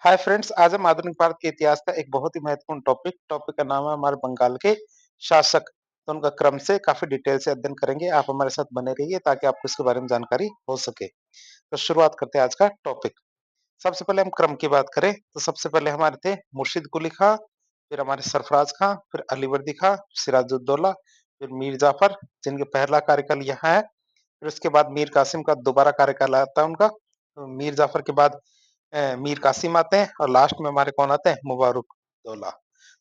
Hi friends, आज हम आधुनिक भारत के इतिहास का एक बहुत ही महत्वपूर्ण टॉपिक का नाम है हमारे बंगाल के शासक। तो उनका क्रम से काफी डिटेल से अध्ययन करेंगे। आप हमारे साथ बने रहिए ताकि आपको इसके बारे में जानकारी हो सके। तो शुरुआत करते हैं आज का टॉपिक। सबसे पहले हम क्रम की बात करें तो सबसे पहले हमारे थे मुर्शिद कुली खां, फिर हमारे सरफराज खां, फिर अलीवर्दी खां, सिराजुद्दौला, फिर मीर जाफर, जिनके पहला कार्यकाल यहाँ है। फिर उसके बाद मीर कासिम का दोबारा कार्यकाल आता है उनका। तो मीर जाफर के बाद मीर कासिम आते हैं और लास्ट में हमारे कौन आते हैं, मुबारक दौला।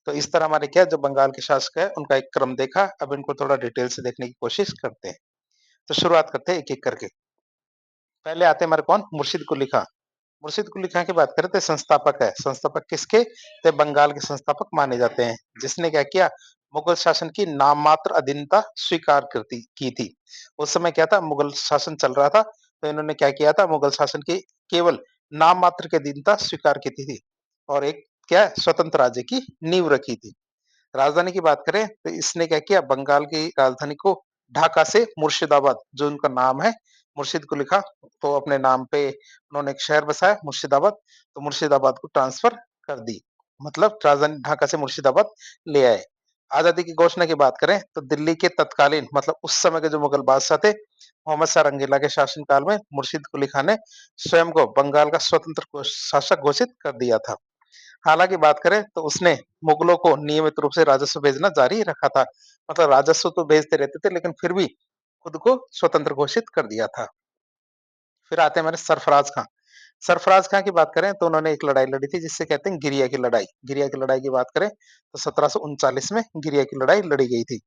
तो इस तरह हमारे क्या जो बंगाल के शासक है उनका एक क्रम देखा। अब इनको थोड़ा डिटेल से देखने की कोशिश करते हैं। तो शुरुआत करते हैं एक एक करके। पहले आते हैं हमारे कौन, मुर्शिद कुली खां। मुर्शिद कुली खां की बात करें तो संस्थापक है। संस्थापक किसके, तो बंगाल के संस्थापक माने जाते हैं। जिसने क्या किया, मुगल शासन की नाम मात्र अधीनता स्वीकार करती की थी। उस समय क्या था, मुगल शासन चल रहा था, तो इन्होंने क्या किया था, मुगल शासन की केवल नाम मात्र की अधीनता स्वीकार की थी और एक क्या स्वतंत्र राज्य की नींव रखी थी। राजधानी की बात करें तो इसने क्या किया, बंगाल की राजधानी को ढाका से मुर्शिदाबाद, जो उनका नाम है मुर्शिद को लिखा, तो अपने नाम पे उन्होंने एक शहर बसाया मुर्शिदाबाद, तो मुर्शिदाबाद को ट्रांसफर कर दी। मतलब राजधानी ढाका से मुर्शिदाबाद ले आए। आजादी की घोषणा की बात करें तो दिल्ली के तत्कालीन मतलब उस समय के जो मुगल बादशाह थे, मोहम्मद शाह रंगीला के शासनकाल में मुर्शिद कुली खान ने स्वयं को बंगाल का स्वतंत्र शासक घोषित कर दिया था। हालांकि बात करें तो उसने मुगलों को नियमित रूप से राजस्व भेजना जारी रखा था। मतलब राजस्व तो भेजते रहते थे लेकिन फिर भी खुद को स्वतंत्र घोषित कर दिया था। फिर आते हैं हमारे सरफराज खां। सरफराज खां की बात करें तो उन्होंने एक लड़ाई लड़ी थी जिससे कहते हैं गिरिया की लड़ाई। गिरिया की लड़ाई की बात करें तो 1739 में गिरिया की लड़ाई लड़ी गई थी।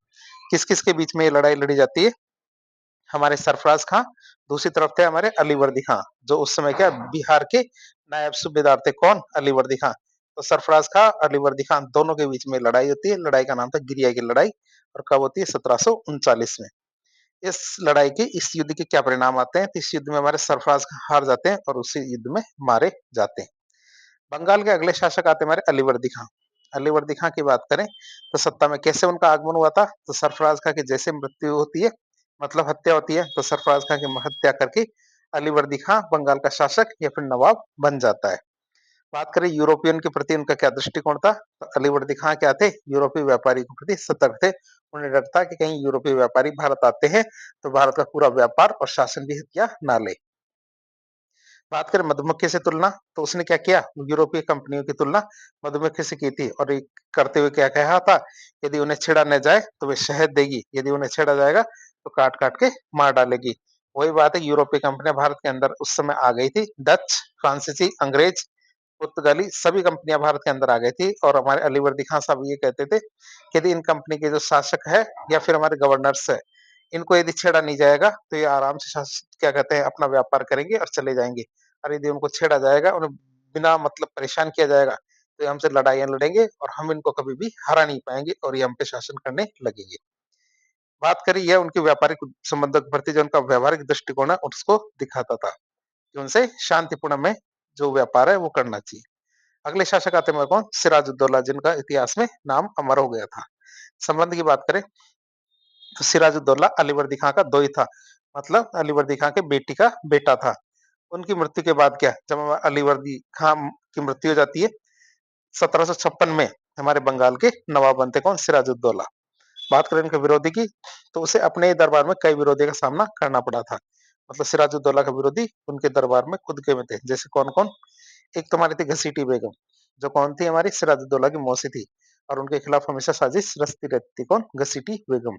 किस किस के बीच में ये लड़ाई लड़ी जाती है, हमारे सरफराज खां, दूसरी तरफ थे हमारे अलीवर्दी खां, जो उस समय क्या बिहार के नायब सूबेदार थे। कौन, अलीवर्दी खां। तो सरफराज खां, अलीवर्दी खां दोनों के बीच में लड़ाई होती है। लड़ाई का नाम था गिरिया की लड़ाई और कब होती है, 1739 में। इस लड़ाई के, इस युद्ध के क्या परिणाम आते हैं, तो इस युद्ध में हमारे सरफराज खां हार जाते हैं और उसी युद्ध में मारे जाते हैं। बंगाल के अगले शासक आते हैं हमारे अलीवर्दी खां। अलीवर्दी खां की बात करें तो सत्ता में कैसे उनका आगमन हुआ था, तो सरफराज खां की जैसे मृत्यु होती है, मतलब हत्या होती है, तो सरफराज खां की हत्या करके अलीवर्दी खां बंगाल का शासक या फिर नवाब बन जाता है। बात करें यूरोपियन के प्रति उनका क्या दृष्टिकोण था, तो अलीवर्दी खां क्या थे, यूरोपीय व्यापारी के प्रति सतर्क थे। उन्हें डर था कि कहीं यूरोपीय व्यापारी भारत आते हैं तो भारत का पूरा व्यापार और शासन भी हत्या ना ले। बात करें मधुमक्खी से तुलना, तो उसने क्या किया, यूरोपीय कंपनियों की तुलना मधुमक्खी से की थी और एक करते हुए क्या कहा था, यदि उन्हें छेड़ा न जाए तो वे शहद देगी, यदि उन्हें छेड़ा जाएगा तो काट काट के मार डालेगी। वही बात है, यूरोपीय कंपनियां भारत के अंदर उस समय आ गई थी। डच, फ्रांसीसी, अंग्रेज, पुर्तगाली सभी कंपनियां भारत के अंदर आ गई थी और हमारे अलीवर्दी खान साहब ये कहते थे कि यदि इन कंपनी के जो शासक है या फिर हमारे गवर्नर्स है, इनको यदि छेड़ा नहीं जाएगा तो ये आराम से क्या कहते हैं अपना व्यापार करेंगे और चले जाएंगे। और यदि उनको छेड़ा जाएगा, उन्हें बिना मतलब परेशान किया जाएगा, तो ये हमसे लड़ाइयां लड़ेंगे और हम इनको कभी भी हरा नहीं पाएंगे और ये हम पे शासन करने लगेंगे। बात करें यह उनके व्यापारिक संबंधों के प्रति जो उनका व्यवहारिक दृष्टिकोण है उसको दिखाता था कि उनसे शांतिपूर्ण में जो व्यापार है वो करना चाहिए। अगले शासक आते हैं कौन, सिराजुद्दौला, जिनका इतिहास में नाम अमर हो गया था। संबंध की बात करें तो सिराजुद्दौला अलीवर्दी खां का दोई था, मतलब अलीवर्दी खां के बेटी का बेटा था। उनकी मृत्यु के बाद क्या, जब अलीवर्दी खां की मृत्यु हो जाती है 1756 में, हमारे बंगाल के नवाब बनते कौन, सिराजुद्दौला। बात करें इनके विरोधी की, तो उसे अपने ही दरबार में कई विरोधी का सामना करना पड़ा था। मतलब सिराजुद्दौला का विरोधी उनके दरबार में खुद के में थे। जैसे कौन कौन, एक तो हमारी थी घसीटी बेगम, जो कौन थी, हमारी सिराजुद्दौला की मौसी थी और उनके खिलाफ हमेशा साजिश रचती रहती थी। कौन, घसीटी बेगम।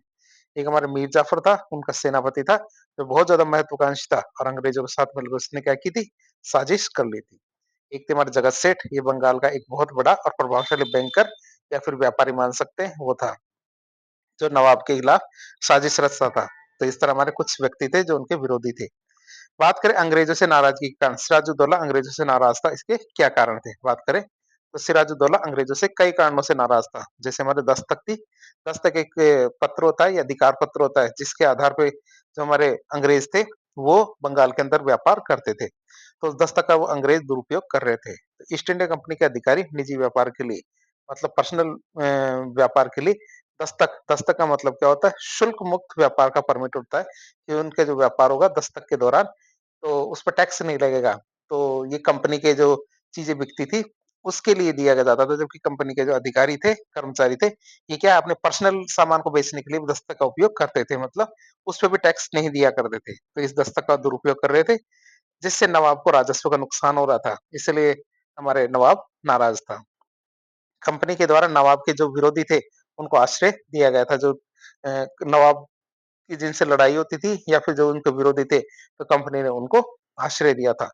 एक हमारे मीर जाफर था, उनका सेनापति था, जो बहुत ज्यादा महत्वाकांक्षी था और अंग्रेजों के साथ मिलकर उसने क्या की थी, साजिश कर ली थी। एक थे हमारे जगत सेठ, ये बंगाल का एक बहुत बड़ा और प्रभावशाली बैंकर या फिर व्यापारी मान सकते हैं, वो था जो नवाब के खिलाफ साजिश रचता था। तो इस तरह हमारे कुछ व्यक्ति थे जो उनके विरोधी थे। बात करें अंग्रेजों से नाराजगी के कारण, सिराजुद्दौला अंग्रेजों से नाराज था, इसके क्या कारण थे, बात करें तो सिराजुद्दौला अंग्रेजों से कई कारणों से नाराज था। जैसे हमारे दस्तक थी, दस्तक एक पत्र होता है या अधिकार पत्र होता है जिसके आधार पे जो हमारे अंग्रेज थे वो बंगाल के अंदर व्यापार करते थे, तो उस दस्तक का वो अंग्रेज दुरुपयोग कर रहे थे। तो ईस्ट इंडिया कंपनी के अधिकारी निजी व्यापार के लिए, मतलब पर्सनल व्यापार के लिए दस्तक, दस्तक का मतलब क्या होता है, शुल्क मुक्त व्यापार का परमिट होता है कि उनके जो व्यापार होगा दस्तक के दौरान तो उस पर टैक्स नहीं लगेगा। तो ये कंपनी के जो चीज़ें बिकती थी, उसके लिए दिया जाता था, जबकि कंपनी के जो अधिकारी थे, कर्मचारी थे, ये क्या अपने पर्सनल सामान को बेचने के लिए दस्तक का उपयोग करते थे, मतलब उस पे भी टैक्स नहीं दिया करते थे। तो इस दस्तक का दुरुपयोग कर रहे थे, जिससे नवाब को राजस्व का नुकसान हो रहा था, इसलिए हमारे नवाब नाराज़ था। कंपनी के द्वारा नवाब के जो विरोधी थे, उनको आश्रय दिया गया था, जो नवाब की जिनसे लड़ाई होती थी या फिर जो उनके विरोधी थे, तो कंपनी ने उनको आश्रय दिया था।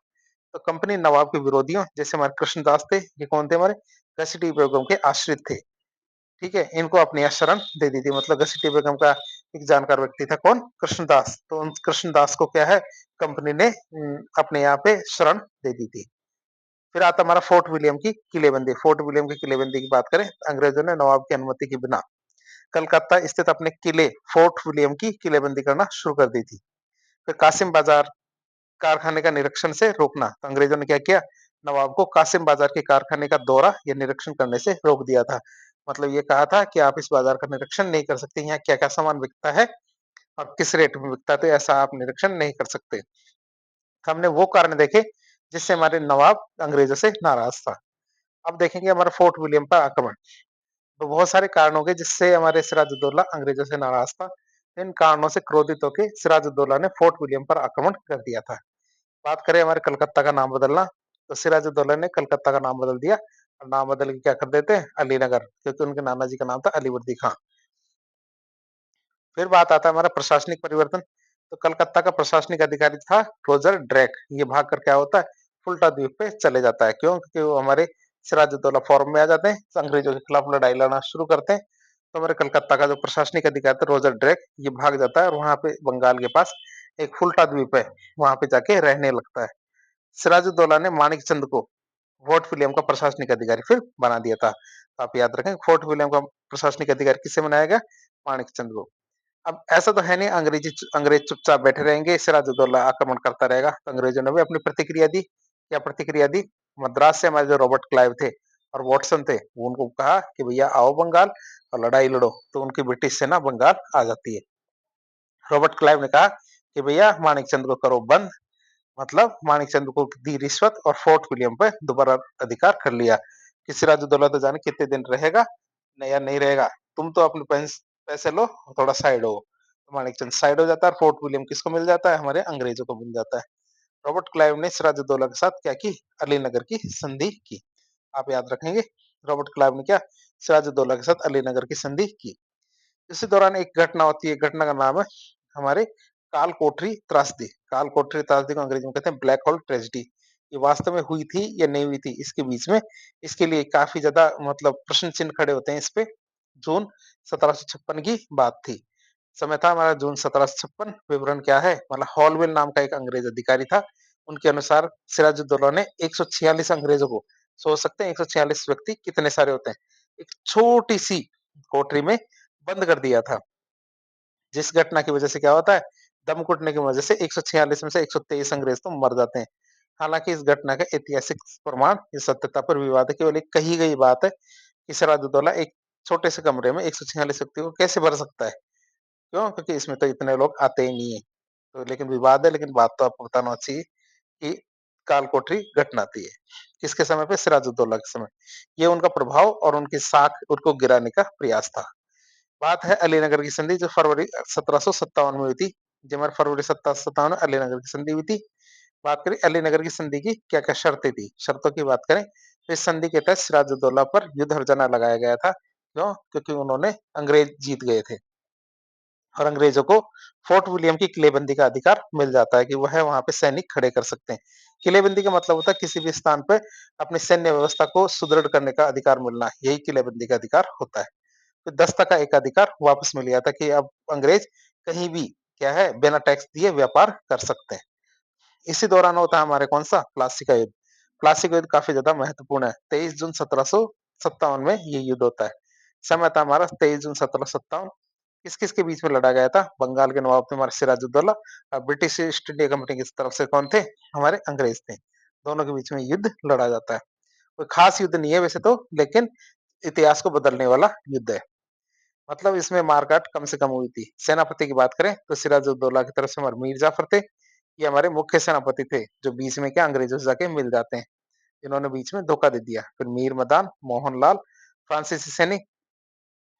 तो कंपनी नवाब के विरोधियों जैसे हमारे कृष्णदास थे, ये कौन थे हमारे? घसीटी बेगम के आश्रित थे, ठीक है? इनको अपनी यहाँ शरण दे दी थी, मतलब घसीटी बेगम का एक जानकार व्यक्ति था कौन? कृष्णदास। तो उन कृष्णदास को क्या है, कंपनी ने अपने यहाँ पे शरण दे दी थी। फिर आता हमारा फोर्ट विलियम की किलेबंदी। फोर्ट विलियम की किलेबंदी की बात करें, अंग्रेजों ने नवाब की अनुमति के बिना कलकत्ता स्थित अपने किले फोर्ट विलियम की किलेबंदी करना शुरू कर दी थी। फिर कासिम बाजार कारखाने का निरीक्षण से रोकना, तो अंग्रेजों ने क्या किया, नवाब को कासिम बाजार के कारखाने का दौरा या निरीक्षण करने से रोक दिया था। मतलब ये कहा था कि आप इस बाजार का निरीक्षण नहीं कर सकते, यहाँ क्या क्या सामान बिकता है और किस रेट में बिकता है, तो ऐसा आप निरीक्षण नहीं कर सकते। हमने वो कारण देखे जिससे हमारे नवाब अंग्रेजों से नाराज था। अब देखेंगे हमारा फोर्ट विलियम पर आक्रमण। तो बहुत सारे कारण हो गए जिससे हमारे सिराजुद्दौला अंग्रेजों से नाराज था। इन कारणों से क्रोधित होकर सिराजुद्दौला ने फोर्ट विलियम पर आक्रमण कर दिया था। बात करें हमारे कलकत्ता का नाम बदलना, तो सिराजुद्दौला ने कलकत्ता का नाम बदल दिया और नाम बदल के क्या कर देते हैं, अलीनगर, क्योंकि उनके नाना जी का नाम था अलीवर्दी खां। फिर बात आता है हमारा प्रशासनिक परिवर्तन। तो कलकत्ता का प्रशासनिक अधिकारी था रोजर ड्रैक। ये भाग कर क्या होता है, फुल्टा द्वीप पे चले जाता है। क्यों? क्योंकि वो हमारे सिराजुद्दौला फॉर्म में आ जाते हैं, तो अंग्रेजों के खिलाफ लड़ाई लड़ना शुरू करते हैं। तो हमारे कलकत्ता का जो प्रशासनिक अधिकारी था रोजर ड्रैक, ये भाग जाता है और वहां पे बंगाल के पास एक फुल्टा द्वीप है, वहां पे जाके रहने लगता है। सिराजुद्दौला ने मानिक चंद को फोर्ट विलियम का प्रशासनिक अधिकारी फिर बना दिया था। तो आप याद रखें, फोर्ट विलियम का प्रशासनिक अधिकारी किससे बनाया गया? मानिक चंद को। अब ऐसा तो है नहीं अंग्रेज चुपचाप बैठे रहेंगे, सिराजुद्दौला आक्रमण करता रहेगा। तो अंग्रेजों ने भी अपनी प्रतिक्रिया दी। क्या प्रतिक्रिया दी? मद्रास से हमारे जो रॉबर्ट क्लाइव थे और वॉटसन थे, वो उनको कहा कि भैया आओ बंगाल और लड़ाई लड़ो। तो उनकी ब्रिटिश सेना बंगाल आ जाती है। रॉबर्ट क्लाइव ने कहा कि भैया मानिकचंद को करो बंद, मतलब मानिकचंद को दी रिश्वत और फोर्ट विलियम पे दोबारा अधिकार कर लिया कि सिराजुद्दौला तो जाने कितने दिन रहेगा नहीं या नहीं रहेगा, तुम तो अपने पैसे लो और थोड़ा साइड हो। तो मानिकचंद साइड हो जाता है और फोर्ट विलियम किसको मिल जाता है? हमारे अंग्रेजों को मिल जाता है। रॉबर्ट क्लाइव ने सिराजुद्दौला के साथ क्या की? अलीनगर की संधि की। आप याद रखेंगे, रॉबर्ट क्लाइव ने क्या सिराजुद्दौला के साथ अलीनगर की संधि की। इसी दौरान एक घटना होती है, घटना का नाम है हमारे काल कोठरी त्रासदी। काल कोठरी त्रासदी को अंग्रेजी में कहते हैं ब्लैक होल ट्रेजेडी। ये वास्तव में हुई थी या नहीं हुई थी, इसके बीच में इसके लिए काफी ज्यादा मतलब प्रश्न चिन्ह खड़े होते हैं इस पे। जून 1756 की बात थी, समय था हमारा जून 1756। विवरण क्या है, मतलब हॉलवेल नाम का एक अंग्रेज अधिकारी था। उनके अनुसार सिराजुद्दौला ने 146 अंग्रेजों को, सोच सकते हैं 146 व्यक्ति कितने सारे होते हैं, एक छोटी सी कोठरी में बंद कर दिया था। जिस घटना की वजह से क्या होता है, दम घुटने की वजह से 146 में से 123 अंग्रेज तो मर जाते हैं। हालांकि इस घटना का ऐतिहासिक प्रमाण, इस सत्यता पर विवाद है, केवल एक कही गई बात है कि सिराजुद्दौला एक छोटे से कमरे में 146 व्यक्तियों को कैसे भर सकता है। क्यों? क्योंकि इसमें तो इतने लोग आते ही नहीं है। तो लेकिन विवाद है, लेकिन बात तो आपको बताना चाहिए कि कालकोठरी घटना थी ये। किसके समय पे? सिराजुद्दौला के समय। ये उनका प्रभाव और उनकी साख उनको गिराने का प्रयास था। बात है अलीनगर की संधि, जो फरवरी 1757 में हुई थी। जो हमारे फरवरी 1757 में अलीनगर की संधि हुई थी। बात करें अलीनगर की संधि की क्या क्या शर्तें थी, शर्तों की बात करें तो इस संधि के तहत सिराजुद्दौला पर युद्ध हर्जाना लगाया गया था। क्यों? क्योंकि उन्होंने अंग्रेज जीत गए थे और अंग्रेजों को फोर्ट विलियम की किलेबंदी का अधिकार मिल जाता है कि वह वहां पे सैनिक खड़े कर सकते हैं। किलेबंदी का मतलब होता है किसी भी स्थान पर अपनी सैन्य व्यवस्था को सुदृढ़ करने का अधिकार मिलना, यही किलेबंदी का अधिकार होता है। तो दस्ता का एक अधिकार वापस मिल गया था कि अब अंग्रेज कहीं भी क्या है बिना टैक्स दिए व्यापार कर सकते हैं। इसी दौरान होता है हमारे कौन सा प्लासी का युद्ध। प्लासी का युद्ध काफी ज्यादा महत्वपूर्ण है। 23 जून 1757 में ये युद्ध होता है। समय था हमारा 23 जून 1757। किस किस के बीच में लड़ा गया था? बंगाल के नवाब थे हमारे सिराजुद्दौला और ब्रिटिश ईस्ट इंडिया कंपनी की तरफ से कौन थे? हमारे अंग्रेज थे। दोनों के बीच में युद्ध लड़ा जाता है। कोई खास युद्ध नहीं है वैसे तो, लेकिन इतिहास को बदलने वाला युद्ध है। मतलब इसमें मारकाट कम से कम हुई थी। सेनापति की बात करें तो सिराजुद्दौला की तरफ से हमारे मीर जाफर थे। ये हमारे मुख्य सेनापति थे, जो बीच में क्या अंग्रेजों से जाके मिल जाते हैं। इन्होंने बीच में धोखा दे दिया। फिर मीर मदान, मोहनलाल, फ्रांसीसी सैनिक,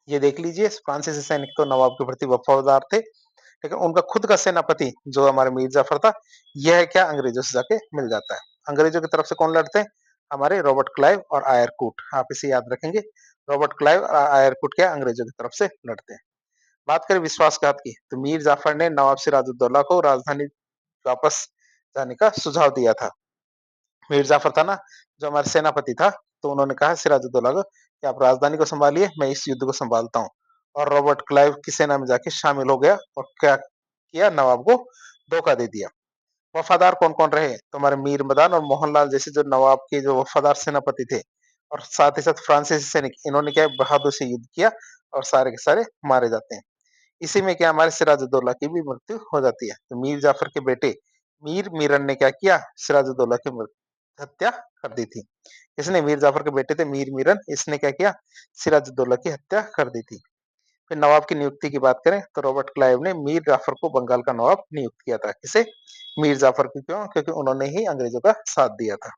ये देख लीजिए फ्रांसीसी सैनिक तो नवाब के प्रति वफादार थे, लेकिन उनका खुद का सेनापति जो हमारे मीर जाफर था, यह क्या अंग्रेजों से जाके मिल जाता है। अंग्रेजों की तरफ से कौन लड़ते हैं? हमारे रॉबर्ट क्लाइव और आयरकूट, आप इसे याद रखेंगे। रॉबर्ट क्लाइव और आयरकूट क्या अंग्रेजों की तरफ से लड़ते हैं। बात करें विश्वासघात की, तो मीर जाफर ने नवाब सिराजुद्दौला को राजधानी वापस जाने का सुझाव दिया था। मीर जाफर था ना, जो हमारे सेनापति था, तो उन्होंने कहा सिराजुद्दौला को कि आप राजधानी को संभालिए, मैं इस युद्ध को संभालता हूँ। और रॉबर्ट क्लाइव की सेना में जाके शामिल हो गया और क्या किया, नवाब को धोखा दे दिया। वफादार कौन कौन रहे? तो हमारे मीर मदान और मोहनलाल जैसे जो नवाब के जो वफादार सेनापति थे, और साथ ही साथ फ्रांसीसी सैनिक, इन्होंने क्या बहादुर से युद्ध किया और सारे के सारे मारे जाते हैं। इसी में क्या हमारे सिराजुद्दौला की भी मृत्यु हो जाती है। तो मीर जाफर के बेटे मीर मीरन ने क्या किया, सिराजुद्दौला की हत्या कर दी थी। इसने मीर जाफर के बेटे थे मीर मीरन, इसने क्या किया, सिराजुद्दौला की हत्या कर दी थी। फिर नवाब की नियुक्ति की बात करें तो रॉबर्ट क्लाइव ने मीर जाफर को बंगाल का नवाब नियुक्त किया था। किसे? मीर जाफर को। क्यों? क्योंकि उन्होंने ही अंग्रेजों का साथ दिया था।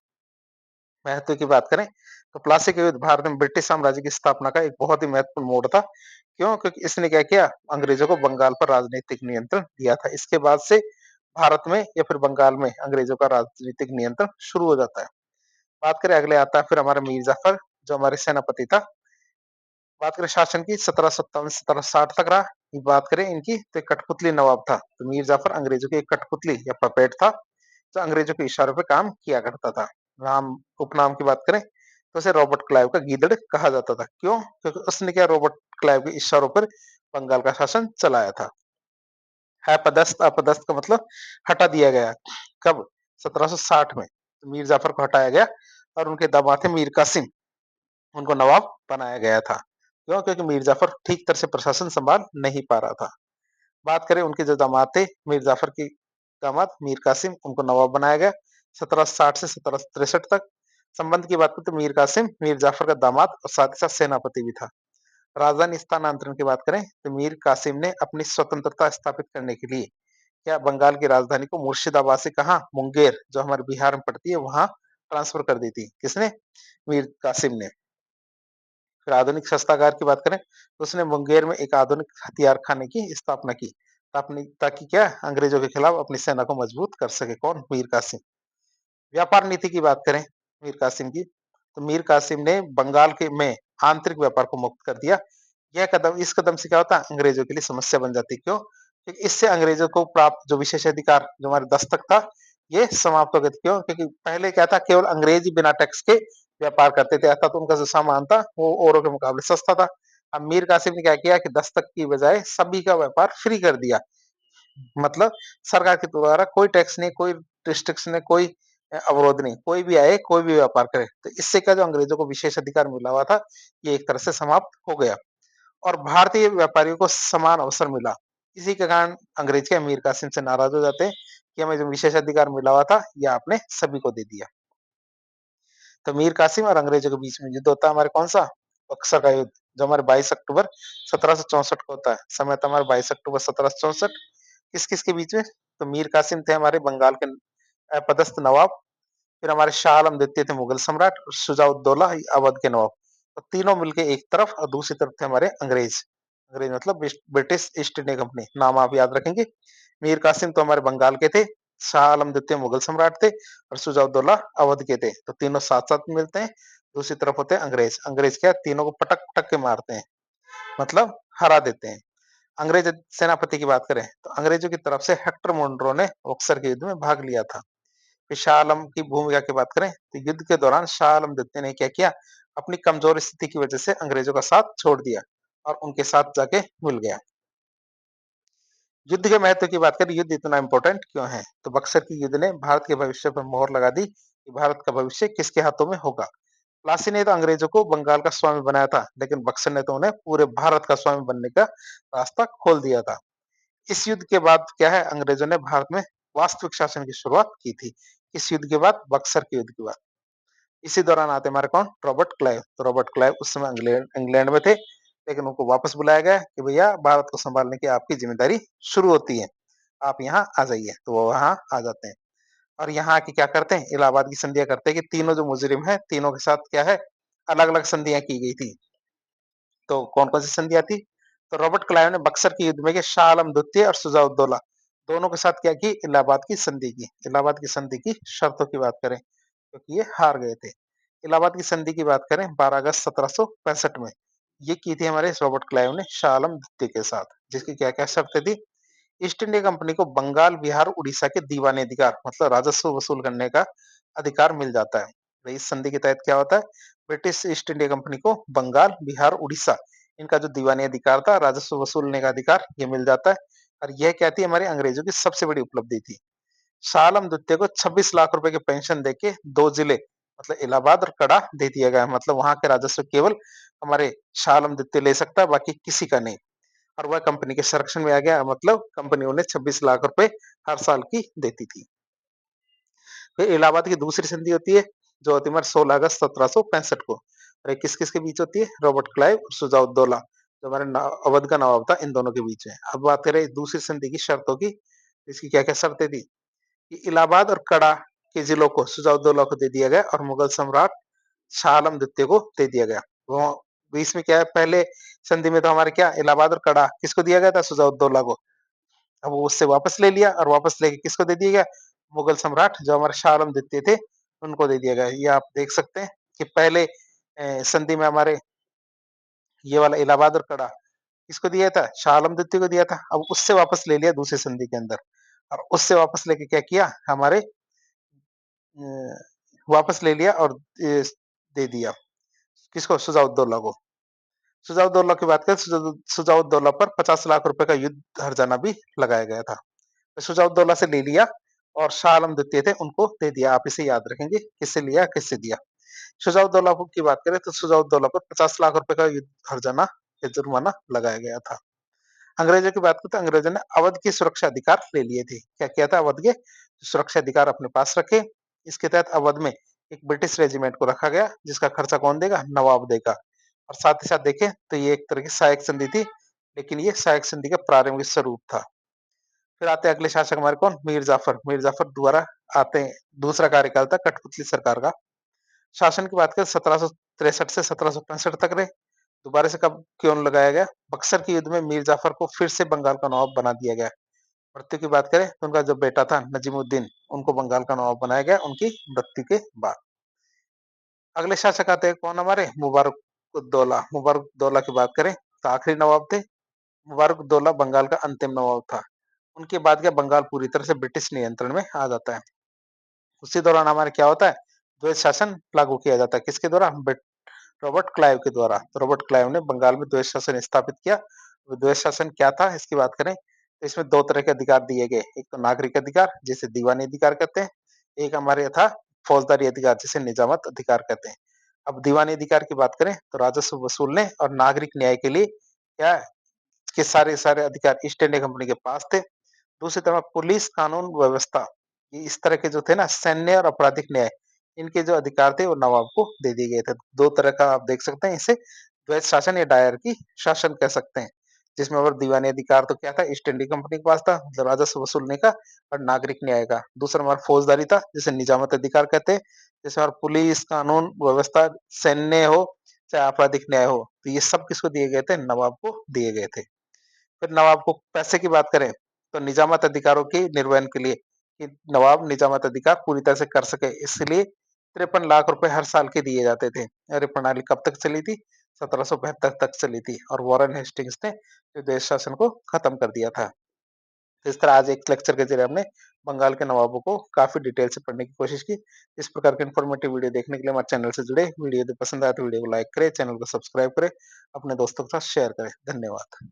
महत्व की बात करें तो प्लासी के युद्ध भारत में ब्रिटिश साम्राज्य की स्थापना का एक बहुत ही महत्वपूर्ण मोड़ था। क्यों? क्योंकि इसने क्या किया, अंग्रेजों को बंगाल पर राजनीतिक नियंत्रण दिया था। इसके बाद से भारत में या फिर बंगाल में अंग्रेजों का राजनीतिक नियंत्रण शुरू हो जाता है। बात करें अगले आता है फिर हमारा मीर जाफर, जो हमारे सेनापति था। बात करें शासन की, 1757 से 1760 तक रहा। ये बात करें इनकी तो एक कठपुतली नवाब था। तो मीर जाफर अंग्रेजों की एक कठपुतली या पपेट था, जो अंग्रेजों के इशारों पे काम किया करता था। नाम उपनाम की बात करें तो उसे रॉबर्ट क्लाइव का गीदड़ कहा जाता था। क्यों? क्योंकि उसने क्या रॉबर्ट क्लाइव के इशारों पर बंगाल का शासन चलाया था। है पदस्थ, अपदस्थ का मतलब हटा दिया गया। कब? 1760 में तो मीर जाफर को हटाया गया और उनके दामाद थे मीर कासिम, उनको नवाब बनाया गया था। क्यों? क्योंकि मीर जाफर ठीक तरह से प्रशासन संभाल नहीं पा रहा था। बात करें उनके जो दामाद थे, मीर जाफर के दामाद मीर कासिम, उनको नवाब बनाया गया 1760 से 1763 तक। संबंध की बात करें तो मीर कासिम मीर जाफर का दामाद और साथ ही साथ सेनापति भी था। राजधानी स्थानांतरण की बात करें तो मीर कासिम ने अपनी स्वतंत्रता स्थापित करने के लिए क्या बंगाल की राजधानी को मुर्शिदाबाद से कहा, मुंगेर जो हमारे बिहार में पड़ती है, वहां ट्रांसफर कर दी थी। किसने? मीर कासिम ने। फिर आधुनिक शस्त्रागार की बात करें तो उसने मुंगेर में एक आधुनिक हथियार खाने की स्थापना की, ताकि क्या अंग्रेजों के खिलाफ अपनी सेना को मजबूत कर सके। कौन? मीर कासिम। व्यापार नीति की बात करें मीर कासिम की, तो मीर कासिम ने बंगाल के में आंतरिक व्यापार को मुक्त कर दिया। यह कदम, इस कदम से क्या होता है, अंग्रेजों के लिए समस्या बन जाती। क्यों? क्योंकि इससे अंग्रेजों को प्राप्त जो विशेषाधिकार जो हमारे दस्तक था, ये समाप्त हो गए थे। क्यों? क्योंकि पहले क्या था, केवल अंग्रेज ही बिना टैक्स के व्यापार करते थे, अर्थात उनका जो सामान था वो औरों के मुकाबले सस्ता था। अब मीर कासिम ने क्या किया कि दस्तक की बजाय सभी का व्यापार फ्री कर दिया। मतलब सरकार के द्वारा कोई टैक्स नहीं, कोई रिस्ट्रिक्शन नहीं, कोई अवरोध नहीं, कोई भी आए, कोई भी व्यापार करे। तो इससे क्या, जो अंग्रेजों को विशेष अधिकार मिला हुआ था, ये एक तरह से समाप्त हो गया और भारतीय व्यापारियों को समान अवसर मिला। इसी के कारण अंग्रेज के अमीर कासिम से नाराज हो जाते हैं कि हमें जो विशेष अधिकार मिला हुआ था, यह आपने सभी को दे दिया। तो मीर कासिम और अंग्रेजों के बीच में युद्ध होता है हमारे कौन सा? बक्सर का युद्ध, जो हमारे 22 अक्टूबर 1764 को होता है। समय था हमारे 22 अक्टूबर 1764। किस किस के बीच में? तो मीर कासिम थे हमारे बंगाल के पदस्थ नवाब, फिर हमारे शाह आलम द्वितीय थे मुगल सम्राट, और शुजाउद्दौला अवध के नवाब। तो तीनों मिलके एक तरफ और दूसरी तरफ थे हमारे अंग्रेज। अंग्रेज मतलब ब्रिटिश ईस्ट इंडिया कंपनी, नाम आप याद रखेंगे। मीर कासिम तो हमारे बंगाल के थे, शाह आलम द्वितीय मुगल सम्राट थे, और शुजाउद्दौला अवध के थे। तो तीनों साथ साथ मिलते हैं। दूसरी तरफ होते हैं अंग्रेज। अंग्रेज क्या, तीनों को पटक पटक के मारते हैं, मतलब हरा देते हैं। अंग्रेज सेनापति की बात करें तो अंग्रेजों की तरफ से हेक्टर मोन्रो ने बक्सर के युद्ध में भाग लिया था। फिर शाह आलम की भूमिका की बात करें तो युद्ध के दौरान शाह आलम द्वितीय ने क्या किया, अपनी कमजोर स्थिति की वजह से अंग्रेजों का साथ छोड़ दिया और उनके साथ जाके मिल गया। युद्ध के महत्व की बात करें, युद्ध इतना इंपॉर्टेंट क्यों है? तो बक्सर की युद्ध ने भारत के भविष्य पर मोहर लगा दी कि भारत का भविष्य किसके हाथों में होगा। प्लासी ने तो अंग्रेजों को बंगाल का स्वामी बनाया था, लेकिन बक्सर ने तो उन्हें पूरे भारत का स्वामी बनने का रास्ता खोल दिया था। इस युद्ध के बाद क्या है, अंग्रेजों ने भारत में वास्तविक शासन की शुरुआत की थी। इस युद्ध के बाद, बक्सर के युद्ध के बाद। इसी दौरान आते हमारे कौन? Robert Clive. तो रॉबर्ट क्लाइव उस समय इंग्लैंड इंग्लैंड में थे, लेकिन उनको वापस बुलाया गया कि भैया भारत को संभालने की आपकी जिम्मेदारी शुरू होती है, आप यहाँ आ जाइए। तो वो वहां आ जाते हैं। और यहाँ आके क्या करते हैं, इलाहाबाद की संधियाँ करते हैं कि तीनों जो मुजरिम हैं, तीनों के साथ क्या है, अलग-अलग संधियाँ की गई थी। तो कौन-कौन सी संधियाँ थी? तो रॉबर्ट क्लाइव ने बक्सर के युद्ध में के शाह आलम द्वितीय और शुजा-उद-दौला दोनों के साथ क्या की, इलाहाबाद की संधि की। इलाहाबाद की संधि की शर्तों की बात करें, क्योंकि ये हार गए थे। इलाहाबाद की संधि की बात करें 12 अगस्त 1765 में, ये की थी हमारे रॉबर्ट क्लाइव ने शाह आलम द्वितीय के साथ, जिसकी क्या-क्या शर्तें थी? ईस्ट इंडिया कंपनी को बंगाल, बिहार, उड़ीसा के दीवानी अधिकार मतलब राजस्व वसूल करने का अधिकार मिल जाता है। तो इस संधि के तहत क्या होता है? ब्रिटिश ईस्ट इंडिया कंपनी को बंगाल, बिहार, उड़ीसा इनका जो दीवानी अधिकार था, राजस्व वसूलने का अधिकार ये मिल जाता है। और यह क्या थी, हमारे अंग्रेजों की सबसे बड़ी उपलब्धि थी। शाह आलम द्वितीय को 26 लाख रुपए की पेंशन देके 2 जिले मतलब इलाहाबाद और कड़ा दे दिया गया। मतलब वहां के राजस्व केवल हमारे शाह आलम द्वितीय ले सकता है, बाकी किसी का नहीं। और वह कंपनी के संरक्षण में आ गया, मतलब कंपनी उन्हें 26 लाख रुपए हर साल की देती थी। फिर इलाहाबाद की दूसरी संधि होती है, जो होती है हमारे 16 अगस्त 1765 को। और ये किस-किस के बीच होती है? रॉबर्ट क्लाइव और शुजा-उद-दौला, जो हमारे अवध का नवाब था, इन दोनों के बीच में। अब बात करें दूसरी संधि की शर्तों की, इसकी क्या-क्या शर्तें थी? कि इलाहाबाद और कड़ा के जिलों को शुजा-उद-दौला को दे दिया गया और मुगल सम्राट शाह आलम द्वितीय को दे दिया गया। वो बीच में क्या है, पहले संधि में तो हमारे क्या इलाहाबाद और कड़ा किसको दिया गया था? शुजा-उद-दौला को। अब वो उससे वापस ले लिया और वापस लेके किसको दे दिया गया? मुगल सम्राट जो हमारे शाह आलम द्वितीय थे, उनको दे दिया गया। ये आप देख सकते हैं कि पहले संधि में हमारे ये वाला इलाहाबाद और कड़ा किसको दिया था? शाह आलम द्वितीय को दिया था। अब उससे वापस ले लिया दूसरी संधि के अंदर और उससे वापस लेके क्या किया हमारे वापस ले लिया और दे दिया किसको? शुजा-उद-दौला को। शुजा-उद-दौला की बात करें, शुजा-उद-दौला पर 50 लाख रुपए का युद्ध हर्जाना भी लगाया गया था। तो शुजा-उद-दौला से ले लिया और शाह आलम द्वितीय थे, उनको दे दिया। आप इसे याद रखेंगे, किससे लिया, किससे दिया। शुजा-उद-दौला की बात करें तो शुजा-उद-दौला पर 50 लाख रुपए का युद्ध हर्जाना या जुर्माना लगाया गया था। अंग्रेजों की बात करें तो अंग्रेजों ने अवध के सुरक्षा अधिकार ले लिए थे। क्या किया था? अवध के सुरक्षा अधिकार अपने पास रखे। इसके तहत अवध में एक ब्रिटिश रेजिमेंट को रखा गया, जिसका खर्चा कौन देगा? नवाब देगा। और साथ ही साथ देखें तो ये एक तरह की सहायक संधि थी, लेकिन ये सहायक संधि का प्रारंभिक स्वरूप था। फिर आते हैं अगले शासक हमारे कौन? मीर जाफर। मीर जाफर दोबारा आते हैं, दूसरा कार्यकाल था कठपुतली सरकार का। शासन की बात करें 1763 से 1765 तक रहे। दोबारा से कब क्यों लगाया गया? बक्सर के युद्ध में मीर जाफर को फिर से बंगाल का नवाब बना दिया गया। मृत्यु की बात करें तो उनका जो बेटा था नजीमुद्दीन, उनको बंगाल का नवाब बनाया गया उनकी मृत्यु के बाद। अगले शासक आते हैं कौन हमारे? मुबारक-उद-दौला। मुबारक-उद-दौला की बात करें तो आखिरी नवाब थे। मुबारक-उद-दौला बंगाल का अंतिम नवाब था। उनके बाद क्या बंगाल पूरी तरह से ब्रिटिश नियंत्रण में आ जाता है। उसी दौरान हमारे क्या होता है? द्वैध शासन लागू किया जाता है। किसके द्वारा? रॉबर्ट क्लाइव के द्वारा। तो रॉबर्ट क्लाइव ने बंगाल में द्वैध शासन स्थापित किया। वो द्वैध शासन क्या था, इसकी बात करें तो इसमें 2 तरह के अधिकार दिए गए। एक तो नागरिक अधिकार, जिसे दीवानी अधिकार कहते हैं। एक हमारे था फौजदारी अधिकार, जिसे निजामत अधिकार कहते हैं। अब दीवानी अधिकार की बात करें तो राजस्व वसूलने और नागरिक न्याय के लिए क्या के सारे अधिकार ईस्ट इंडिया कंपनी के पास थे। दूसरी तरफ पुलिस, कानून व्यवस्था, ये इस तरह के जो थे ना सैन्य और आपराधिक न्याय, इनके जो अधिकार थे वो नवाब को दे दिए गए थे। 2 तरह का आप देख सकते हैं इसे द्वैध शासन या डायरकी शासन कह सकते हैं। जिसमें और दीवानी अधिकार तो क्या था? ईस्ट इंडिया कंपनी के पास था, मतलब राजस्व वसूलने का और नागरिक न्याय का। दूसरा हमारा फौजदारी था, जिसे निजामत अधिकार कहते हैं। जिसमें और पुलिस, कानून व्यवस्था, सैन्य हो चाहे आपराधिक न्याय हो, तो ये सब किसको दिए गए थे? नवाब को दिए गए थे। फिर नवाब को पैसे की बात करें तो निजामत अधिकारों के निर्वहन के लिए कि नवाब निजामत अधिकार पूरी तरह से कर सके, इसलिए 53 लाख रुपए हर साल के दिए जाते थे। और ये प्रणाली कब तक चली थी? 1772 तक चली थी और वॉरेन हेस्टिंग्स ने जो देश शासन को खत्म कर दिया था। तो इस तरह आज एक लेक्चर के जरिए हमने बंगाल के नवाबों को काफी डिटेल से पढ़ने की कोशिश की। इस प्रकार के इन्फॉर्मेटिव वीडियो देखने के लिए हमारे चैनल से जुड़े। वीडियो यदि पसंद आए तो वीडियो को लाइक करें, चैनल को सब्सक्राइब करें, अपने दोस्तों के साथ शेयर करें। धन्यवाद।